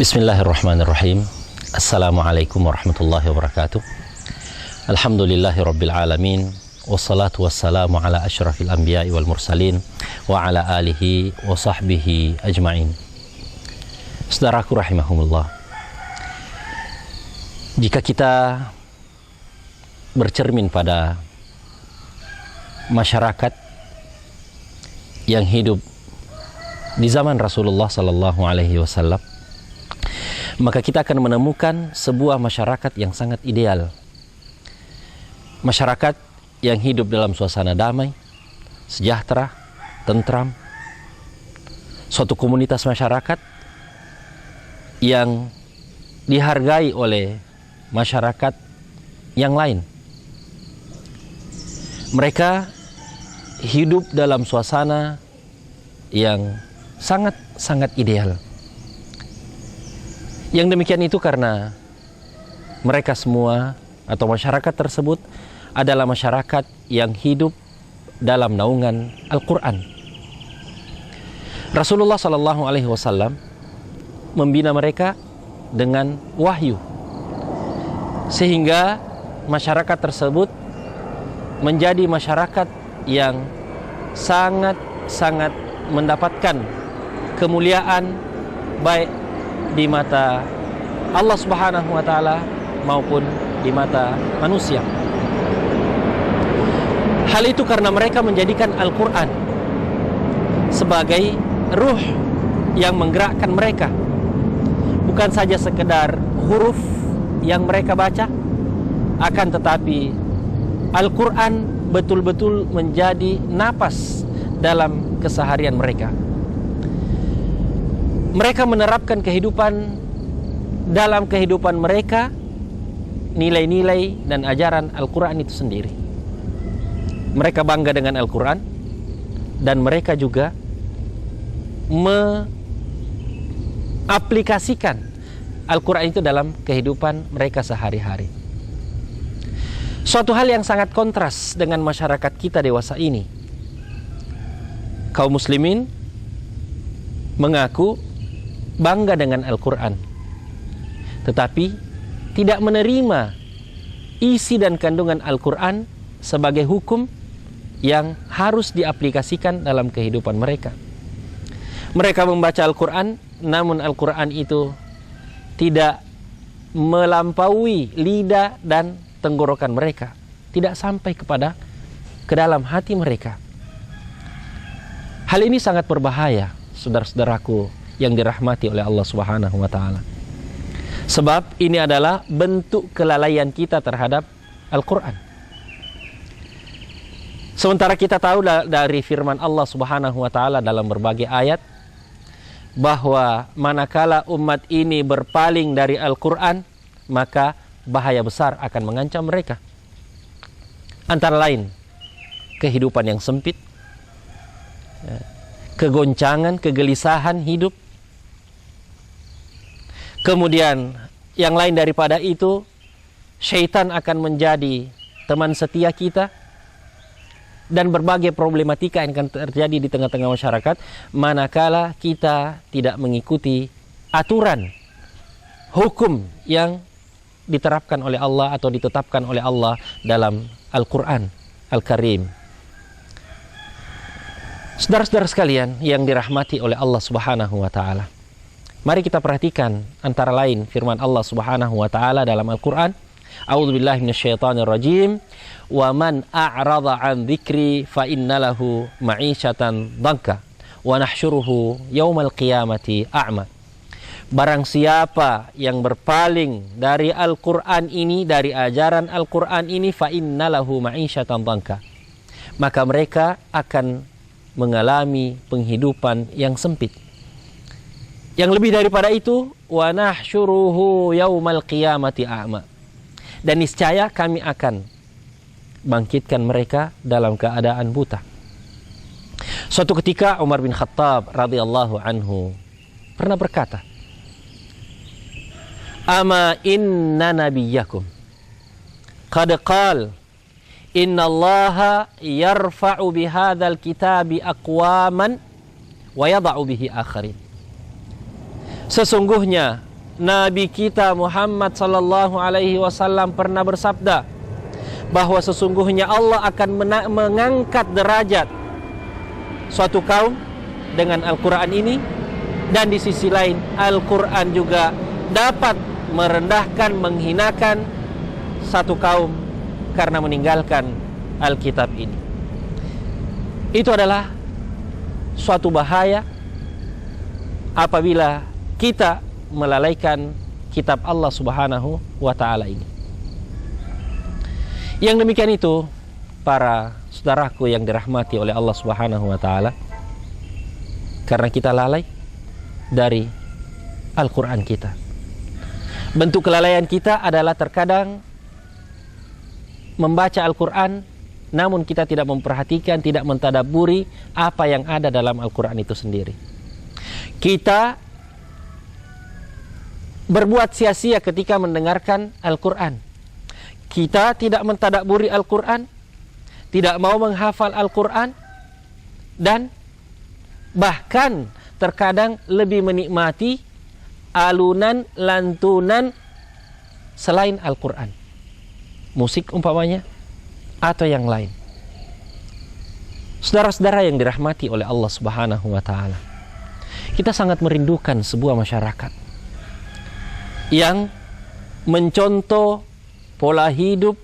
Bismillahirrahmanirrahim. Assalamualaikum warahmatullahi wabarakatuh. Alhamdulillahi rabbil alamin. Wassalatu wassalamu ala asyrafil anbiya'i wal mursalin wa ala alihi wa sahbihi ajma'in. Saudaraku rahimahumullah, jika kita bercermin pada masyarakat yang hidup di zaman Rasulullah sallallahu alaihi wasallam, maka kita akan menemukan sebuah masyarakat yang sangat ideal. Masyarakat yang hidup dalam suasana damai, sejahtera, tentram. Suatu komunitas masyarakat yang dihargai oleh masyarakat yang lain. Mereka hidup dalam suasana yang sangat ideal. Yang demikian itu karena mereka semua atau masyarakat tersebut adalah masyarakat yang hidup dalam naungan Al-Quran. Rasulullah SAW membina mereka dengan wahyu, sehingga masyarakat tersebut menjadi masyarakat yang sangat mendapatkan kemuliaan baik di mata Allah Subhanahu wa taala maupun di mata manusia. Hal itu karena mereka menjadikan Al-Quran sebagai ruh yang menggerakkan mereka. Bukan saja sekedar huruf yang mereka baca, akan tetapi Al-Quran betul-betul menjadi napas dalam keseharian mereka. Mereka menerapkan dalam kehidupan mereka nilai-nilai dan ajaran Al-Quran itu sendiri. Mereka bangga dengan Al-Quran dan mereka juga mengaplikasikan Al-Quran itu dalam kehidupan mereka sehari-hari. Suatu hal yang sangat kontras dengan masyarakat kita dewasa ini. Kaum muslimin mengaku bangga dengan Al-Quran, tetapi tidak menerima isi dan kandungan Al-Quran sebagai hukum yang harus diaplikasikan dalam kehidupan mereka. Mereka membaca Al-Quran, namun Al-Quran itu tidak melampaui lidah dan tenggorokan mereka, tidak sampai ke dalam hati mereka. Hal ini sangat berbahaya, saudara-saudaraku yang dirahmati oleh Allah Subhanahu wa taala. Sebab ini adalah bentuk kelalaian kita terhadap Al-Quran. Sementara kita tahu dari firman Allah Subhanahu wa taala dalam berbagai ayat bahwa manakala umat ini berpaling dari Al-Quran, maka bahaya besar akan mengancam mereka. Antara lain kehidupan yang sempit, kegoncangan, kegelisahan hidup. Kemudian yang lain daripada itu, syaitan akan menjadi teman setia kita, dan berbagai problematika yang akan terjadi di tengah-tengah masyarakat manakala kita tidak mengikuti aturan hukum yang diterapkan oleh Allah atau ditetapkan oleh Allah dalam Al-Quran Al-Karim. Saudara-saudara sekalian yang dirahmati oleh Allah Subhanahu wa taala, mari kita perhatikan antara lain firman Allah Subhanahu wa taala dalam Al-Quran A'udzubillahi minasyaitonir rajim. Wa man a'rada 'an dzikri fa innalahu ma'isyatan dhanka wa nahsyuruhu yaumal qiyamati a'ma. Barang siapa yang berpaling dari Al-Qur'an ini, dari ajaran Al-Qur'an ini, fa innalahu ma'isyatan dhanka, maka mereka akan mengalami penghidupan yang sempit. Yang lebih daripada itu, wa nahsyuruhu yaumal qiyamati a'ma, dan niscaya kami akan bangkitkan mereka dalam keadaan buta. Suatu ketika Umar bin Khattab radhiyallahu anhu pernah berkata, "Ama inna nabiyyakum qad qala inna Allaha yarfa'u bihadzal kitabi aqwaman wa yada'u bihi akharin." Sesungguhnya Nabi kita Muhammad sallallahu alaihi wasallam pernah bersabda bahwa sesungguhnya Allah akan mengangkat derajat suatu kaum dengan Al-Quran ini, dan di sisi lain Al-Quran juga dapat merendahkan, menghinakan satu kaum karena meninggalkan Alkitab ini. Itu adalah suatu bahaya apabila kita melalaikan kitab Allah Subhanahu wa ta'ala ini. Yang demikian itu, para saudaraku yang dirahmati oleh Allah Subhanahu wa ta'ala, karena kita lalai dari Al-Quran kita. Bentuk kelalaian kita adalah terkadang membaca Al-Quran, namun kita tidak memperhatikan, tidak mentadabburi apa yang ada dalam Al-Quran itu sendiri. Kita berbuat sia-sia ketika mendengarkan Al-Quran. Kita tidak mentadabburi Al-Quran, tidak mau menghafal Al-Quran, dan bahkan terkadang lebih menikmati alunan, lantunan selain Al-Quran, musik umpamanya, atau yang lain. Saudara-saudara yang dirahmati oleh Allah Subhanahu wa ta'ala, kita sangat merindukan sebuah masyarakat yang mencontoh pola hidup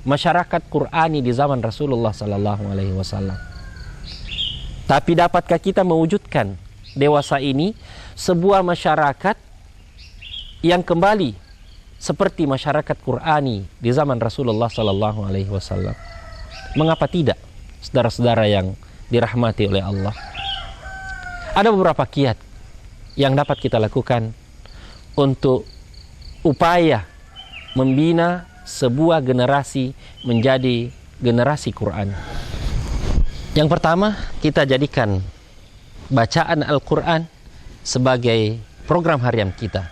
masyarakat Qur'ani di zaman Rasulullah sallallahu alaihi wasallam. Tapi dapatkah kita mewujudkan dewasa ini sebuah masyarakat yang kembali seperti masyarakat Qur'ani di zaman Rasulullah sallallahu alaihi wasallam? Mengapa tidak, saudara-saudara yang dirahmati oleh Allah? Ada beberapa kiat yang dapat kita lakukan untuk upaya membina sebuah generasi menjadi generasi Quran. Yang pertama, kita jadikan bacaan Al-Quran sebagai program harian kita.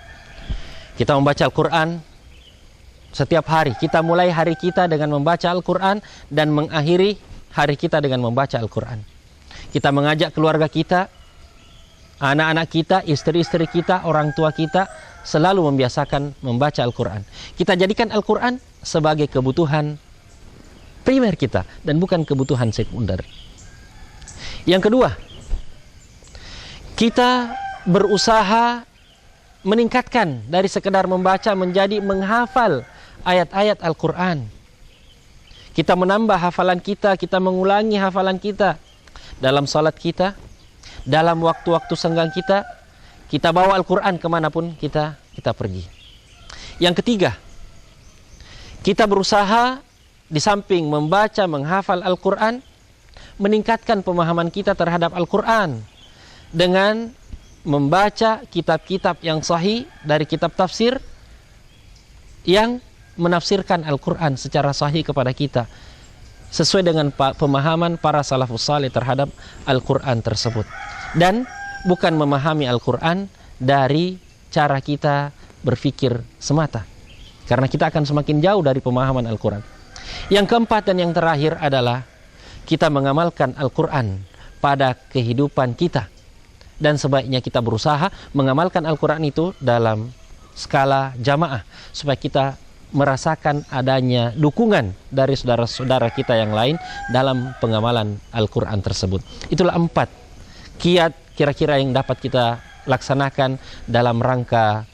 Kita membaca Al-Quran setiap hari. Kita mulai hari kita dengan membaca Al-Quran dan mengakhiri hari kita dengan membaca Al-Quran. Kita mengajak keluarga kita, anak-anak kita, istri-istri kita, orang tua kita selalu membiasakan membaca Al-Quran. Kita jadikan Al-Quran sebagai kebutuhan primer kita dan bukan kebutuhan sekunder. Yang kedua, kita berusaha meningkatkan dari sekedar membaca menjadi menghafal ayat-ayat Al-Quran. Kita menambah hafalan kita, kita mengulangi hafalan kita dalam salat kita, dalam waktu-waktu senggang kita. Kita bawa Al-Quran kemanapun kita pergi. Yang ketiga, kita berusaha di samping membaca, menghafal Al-Quran, meningkatkan pemahaman kita terhadap Al-Quran dengan membaca kitab-kitab yang sahih dari kitab tafsir yang menafsirkan Al-Quran secara sahih kepada kita sesuai dengan pemahaman para salafus saleh terhadap Al-Quran tersebut, dan bukan memahami Al-Quran dari cara kita berpikir semata, karena kita akan semakin jauh dari pemahaman Al-Quran. Yang keempat dan yang terakhir adalah kita mengamalkan Al-Quran pada kehidupan kita, dan sebaiknya kita berusaha mengamalkan Al-Quran itu dalam skala jamaah supaya kita merasakan adanya dukungan dari saudara-saudara kita yang lain dalam pengamalan Al-Quran tersebut. Itulah 4 kiat kira-kira yang dapat kita laksanakan dalam rangka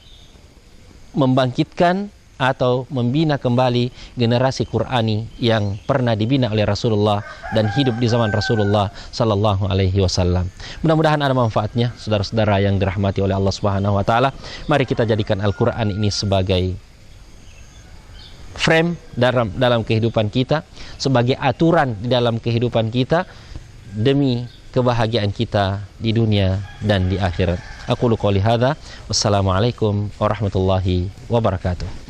membangkitkan atau membina kembali generasi Qur'ani yang pernah dibina oleh Rasulullah dan hidup di zaman Rasulullah sallallahu alaihi wasallam. Mudah-mudahan ada manfaatnya, saudara-saudara yang dirahmati oleh Allah Subhanahu wa taala. Mari kita jadikan Al-Qur'an ini sebagai frame dalam kehidupan kita, sebagai aturan di dalam kehidupan kita demi kebahagiaan kita di dunia dan di akhirat. Aku qouli hadza, wassalamualaikum warahmatullahi wabarakatuh.